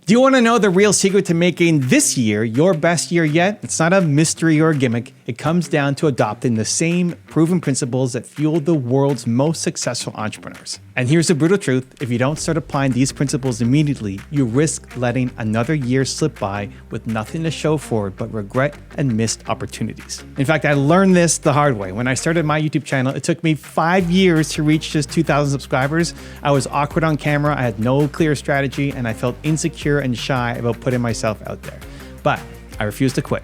Do you want to know the real secret to making this year your best year yet? It's not a mystery or a gimmick. It comes down to adopting the same proven principles that fuel the world's most successful entrepreneurs. And here's the brutal truth. If you don't start applying these principles immediately, you risk letting another year slip by with nothing to show for it but regret and missed opportunities. In fact, I learned this the hard way. When I started my YouTube channel, it took me 5 years to reach just 2,000 subscribers. I was awkward on camera, I had no clear strategy, and I felt insecure and shy about putting myself out there. But I refused to quit.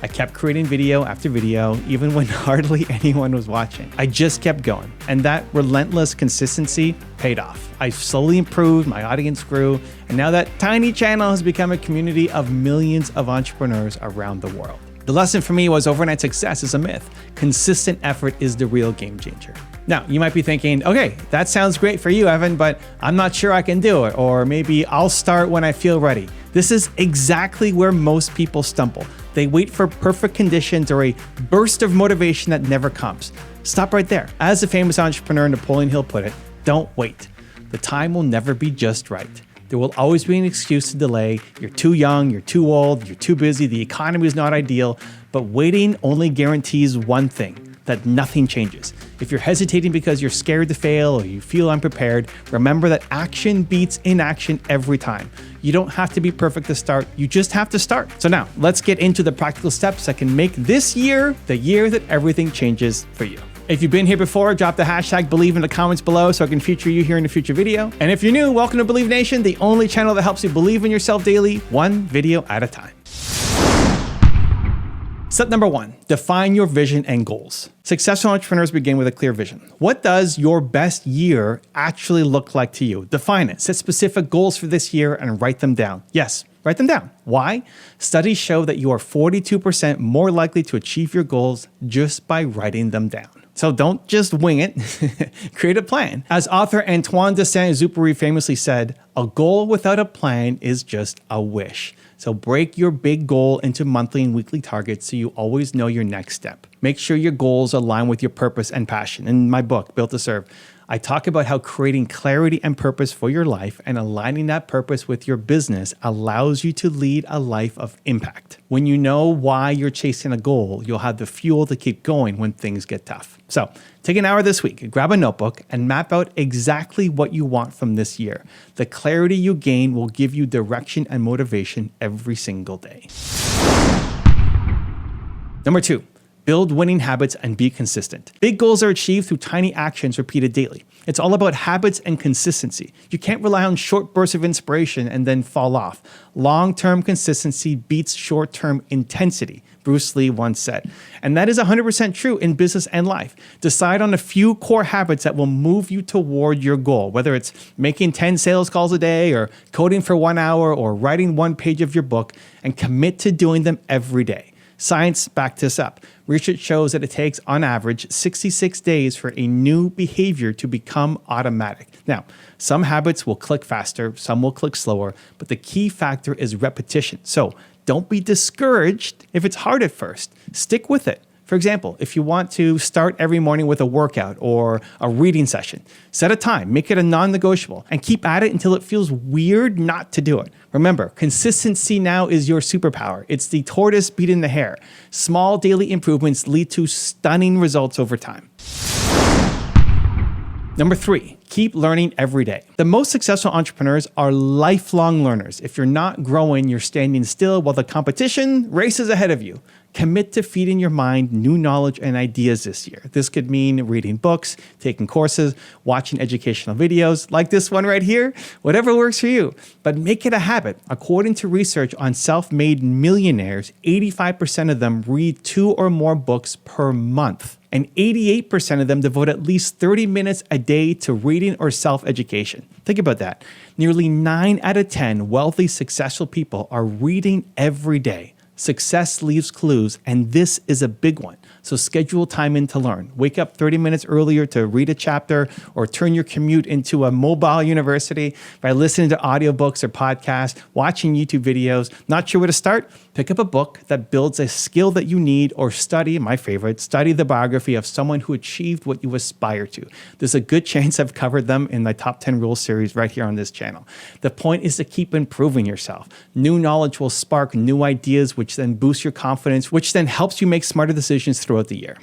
I kept creating video after video, even when hardly anyone was watching. I just kept going, and that relentless consistency paid off. I slowly improved, my audience grew, and now that tiny channel has become a community of millions of entrepreneurs around the world. The lesson for me was overnight success is a myth. Consistent effort is the real game changer. Now, you might be thinking, okay, that sounds great for you, Evan, but I'm not sure I can do it, or maybe I'll start when I feel ready. This is exactly where most people stumble. They wait for perfect conditions or a burst of motivation that never comes. Stop right there. As the famous entrepreneur Napoleon Hill put it, don't wait. The time will never be just right. There will always be an excuse to delay. You're too young, you're too old, you're too busy, the economy is not ideal, but waiting only guarantees one thing, that nothing changes. If you're hesitating because you're scared to fail or you feel unprepared, remember that action beats inaction every time. You don't have to be perfect to start, you just have to start. So now, let's get into the practical steps that can make this year the year that everything changes for you. If you've been here before, drop the hashtag Believe in the comments below so I can feature you here in a future video. And if you're new, welcome to Believe Nation, the only channel that helps you believe in yourself daily, one video at a time. Step number 1, define your vision and goals. Successful entrepreneurs begin with a clear vision. What does your best year actually look like to you? Define it. Set specific goals for this year and write them down. Yes, write them down. Why? Studies show that you are 42% more likely to achieve your goals just by writing them down. So don't just wing it, create a plan. As author Antoine de Saint-Exupéry famously said, a goal without a plan is just a wish. So break your big goal into monthly and weekly targets so you always know your next step. Make sure your goals align with your purpose and passion. In my book, Built to Serve, I talk about how creating clarity and purpose for your life and aligning that purpose with your business allows you to lead a life of impact. When you know why you're chasing a goal, you'll have the fuel to keep going when things get tough. So take an hour this week, grab a notebook, and map out exactly what you want from this year. The clarity you gain will give you direction and motivation every single day. Number 2. Build winning habits and be consistent. Big goals are achieved through tiny actions repeated daily. It's all about habits and consistency. You can't rely on short bursts of inspiration and then fall off. Long-term consistency beats short-term intensity, Bruce Lee once said. And that is 100% true in business and life. Decide on a few core habits that will move you toward your goal, whether it's making 10 sales calls a day or coding for 1 hour or writing 1 page of your book, and commit to doing them every day. Science backed this up. Research shows that it takes, on average, 66 days for a new behavior to become automatic. Now, some habits will click faster, some will click slower, but the key factor is repetition. So don't be discouraged if it's hard at first. Stick with it. For example, if you want to start every morning with a workout or a reading session, set a time, make it a non-negotiable, and keep at it until it feels weird not to do it. Remember, consistency now is your superpower. It's the tortoise beating the hare. Small daily improvements lead to stunning results over time. Number 3, keep learning every day. The most successful entrepreneurs are lifelong learners. If you're not growing, you're standing still while the competition races ahead of you. Commit to feeding your mind new knowledge and ideas this year. This could mean reading books, taking courses, watching educational videos like this one right here, whatever works for you. But make it a habit. According to research on self-made millionaires, 85% of them read 2 or more books per month. And 88% of them devote at least 30 minutes a day to reading or self-education. Think about that. Nearly 9 out of 10 wealthy, successful people are reading every day. Success leaves clues, and this is a big one. So schedule time in to learn. Wake up 30 minutes earlier to read a chapter or turn your commute into a mobile university by listening to audiobooks or podcasts, watching YouTube videos. Not sure where to start? Pick up a book that builds a skill that you need, or study, my favorite, study the biography of someone who achieved what you aspire to. There's a good chance I've covered them in my top 10 rules series right here on this channel. The point is to keep improving yourself. New knowledge will spark new ideas, which then boost your confidence, which then helps you make smarter decisions throughout the year.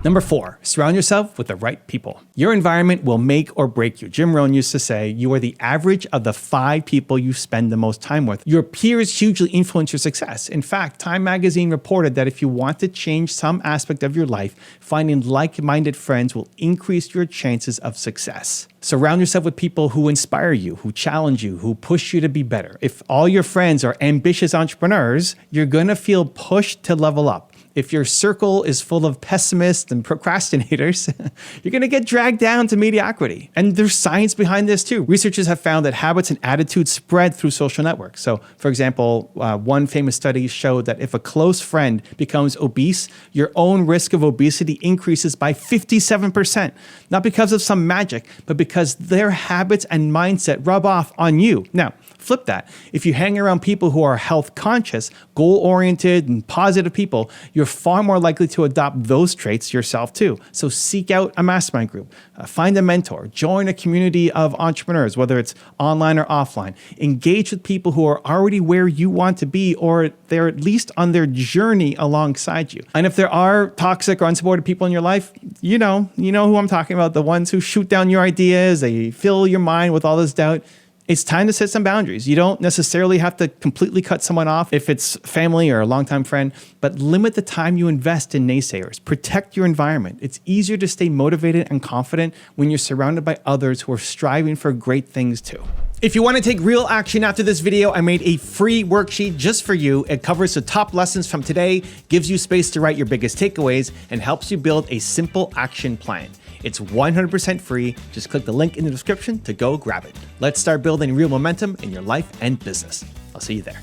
Number 4, surround yourself with the right people. Your environment will make or break you. Jim Rohn used to say, you are the average of the 5 people you spend the most time with. Your peers hugely influence your success. In fact, Time magazine reported that if you want to change some aspect of your life, finding like-minded friends will increase your chances of success. Surround yourself with people who inspire you, who challenge you, who push you to be better. If all your friends are ambitious entrepreneurs, you're going to feel pushed to level up. If your circle is full of pessimists and procrastinators, you're going to get dragged down to mediocrity. And there's science behind this too. Researchers have found that habits and attitudes spread through social networks. So, for example, one famous study showed that if a close friend becomes obese, your own risk of obesity increases by 57%. Not because of some magic, but because their habits and mindset rub off on you. Now, flip that. If you hang around people who are health conscious, goal-oriented, and positive people, you're far more likely to adopt those traits yourself too. So seek out a mastermind group, find a mentor, join a community of entrepreneurs, whether it's online or offline. Engage with people who are already where you want to be, or they're at least on their journey alongside you. And if there are toxic or unsupported people in your life, you know who I'm talking about, the ones who shoot down your ideas, they fill your mind with all this doubt. It's time to set some boundaries. You don't necessarily have to completely cut someone off if it's family or a longtime friend, but limit the time you invest in naysayers. Protect your environment. It's easier to stay motivated and confident when you're surrounded by others who are striving for great things too. If you want to take real action after this video, I made a free worksheet just for you. It covers the top lessons from today, gives you space to write your biggest takeaways, and helps you build a simple action plan. It's 100% free. Just click the link in the description to go grab it. Let's start building real momentum in your life and business. I'll see you there.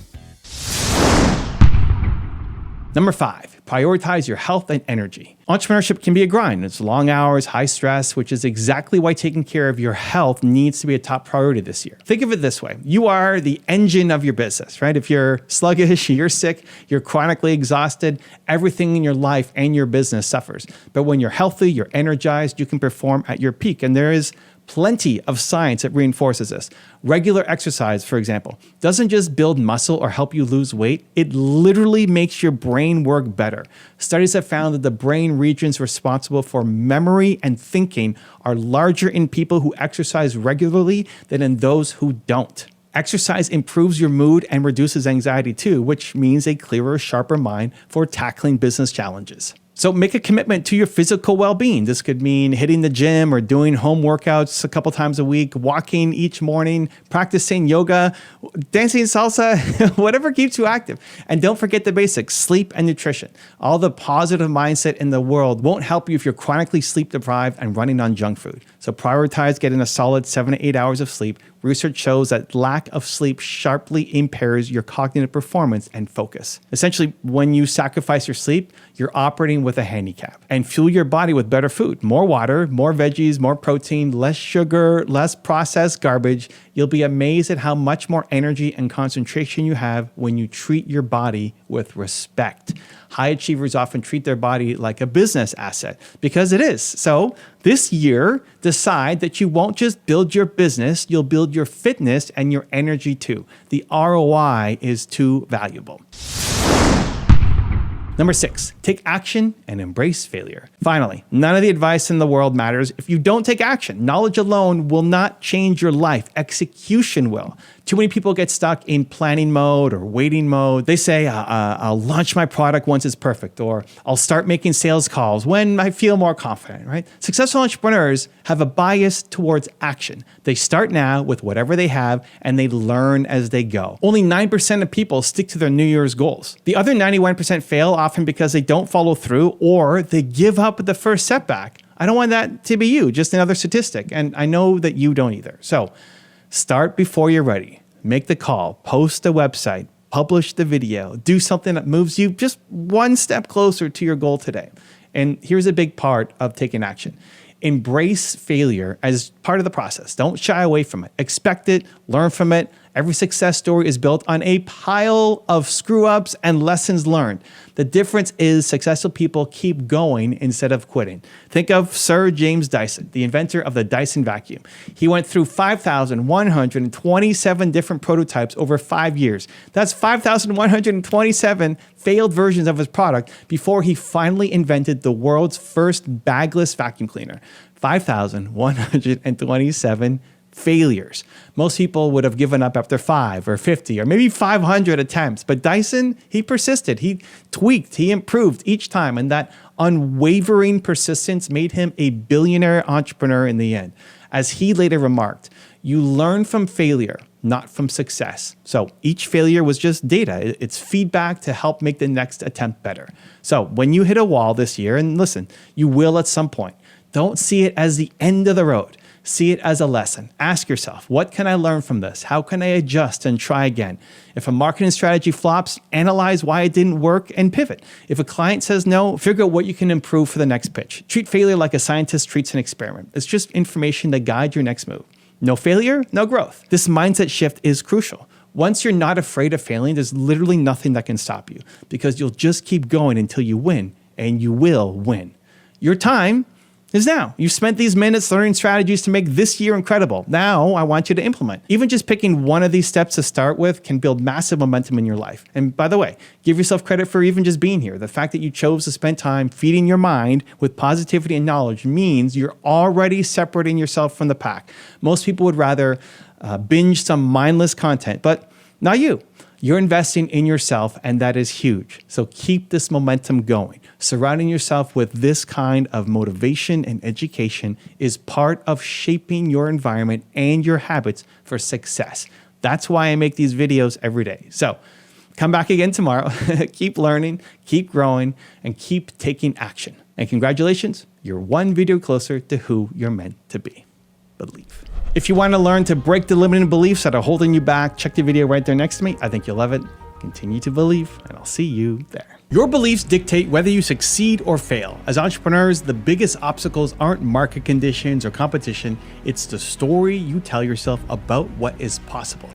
Number 5, prioritize your health and energy. Entrepreneurship can be a grind. It's long hours, high stress, which is exactly why taking care of your health needs to be a top priority this year. Think of it this way. You are the engine of your business, right? If you're sluggish, you're sick, you're chronically exhausted, everything in your life and your business suffers. But when you're healthy, you're energized, you can perform at your peak. And there is plenty of science that reinforces this. Regular exercise, for example, doesn't just build muscle or help you lose weight. It literally makes your brain work better. Studies have found that the brain regions responsible for memory and thinking are larger in people who exercise regularly than in those who don't. Exercise improves your mood and reduces anxiety too, which means a clearer, sharper mind for tackling business challenges. So make a commitment to your physical well-being. This could mean hitting the gym or doing home workouts a couple times a week, walking each morning, practicing yoga, dancing salsa, whatever keeps you active. And don't forget the basics, sleep and nutrition. All the positive mindset in the world won't help you if you're chronically sleep deprived and running on junk food. So prioritize getting a solid 7 to 8 hours of sleep. Research shows that lack of sleep sharply impairs your cognitive performance and focus. Essentially, when you sacrifice your sleep, you're operating with a handicap. And fuel your body with better food, more water, more veggies, more protein, less sugar, less processed garbage. You'll be amazed at how much more energy and concentration you have when you treat your body with respect. High achievers often treat their body like a business asset because it is. So this year, decide that you won't just build your business, you'll build your fitness and your energy too. The ROI is too valuable. Number 6, take action and embrace failure. Finally, none of the advice in the world matters if you don't take action. Knowledge alone will not change your life. Execution will. Too many people get stuck in planning mode or waiting mode. They say, I'll launch my product once it's perfect, or I'll start making sales calls when I feel more confident, right? Successful entrepreneurs have a bias towards action. They start now with whatever they have and they learn as they go. Only 9% of people stick to their New Year's goals. The other 91% fail often because they don't follow through or they give up at the first setback. I don't want that to be you, just another statistic. And I know that you don't either. So start before you're ready. Make the call, post a website, publish the video, do something that moves you just one step closer to your goal today. And here's a big part of taking action. Embrace failure as part of the process. Don't shy away from it. Expect it, learn from it. Every success story is built on a pile of screw-ups and lessons learned. The difference is successful people keep going instead of quitting. Think of Sir James Dyson, the inventor of the Dyson vacuum. He went through 5,127 different prototypes over 5 years. That's 5,127 failed versions of his product before he finally invented the world's first bagless vacuum cleaner. 5,127 failures. Most people would have given up after 5 or 50 or maybe 500 attempts, but Dyson, he persisted, he tweaked, he improved each time, and that unwavering persistence made him a billionaire entrepreneur in the end. As he later remarked, you learn from failure, not from success. So each failure was just data. It's feedback to help make the next attempt better. So when you hit a wall this year, and listen, you will at some point, don't see it as the end of the road. See it as a lesson. Ask yourself, what can I learn from this? How can I adjust and try again? If a marketing strategy flops, analyze why it didn't work and pivot. If a client says no, figure out what you can improve for the next pitch. Treat failure like a scientist treats an experiment. It's just information to guide your next move. No failure, no growth. This mindset shift is crucial. Once you're not afraid of failing, there's literally nothing that can stop you because you'll just keep going until you win, and you will win. Your time is now. You've spent these minutes learning strategies to make this year incredible. Now I want you to implement. Even just picking one of these steps to start with can build massive momentum in your life. And by the way, give yourself credit for even just being here. The fact that you chose to spend time feeding your mind with positivity and knowledge means you're already separating yourself from the pack. Most people would rather binge some mindless content, but not you. You're investing in yourself, and that is huge. So keep this momentum going. Surrounding yourself with this kind of motivation and education is part of shaping your environment and your habits for success. That's why I make these videos every day. So come back again tomorrow. Keep learning, keep growing, and keep taking action. And congratulations, you're one video closer to who you're meant to be. Believe. If you want to learn to break the limiting beliefs that are holding you back, check the video right there next to me. I think you'll love it. Continue to believe, and I'll see you there. Your beliefs dictate whether you succeed or fail. As entrepreneurs, the biggest obstacles aren't market conditions or competition. It's the story you tell yourself about what is possible.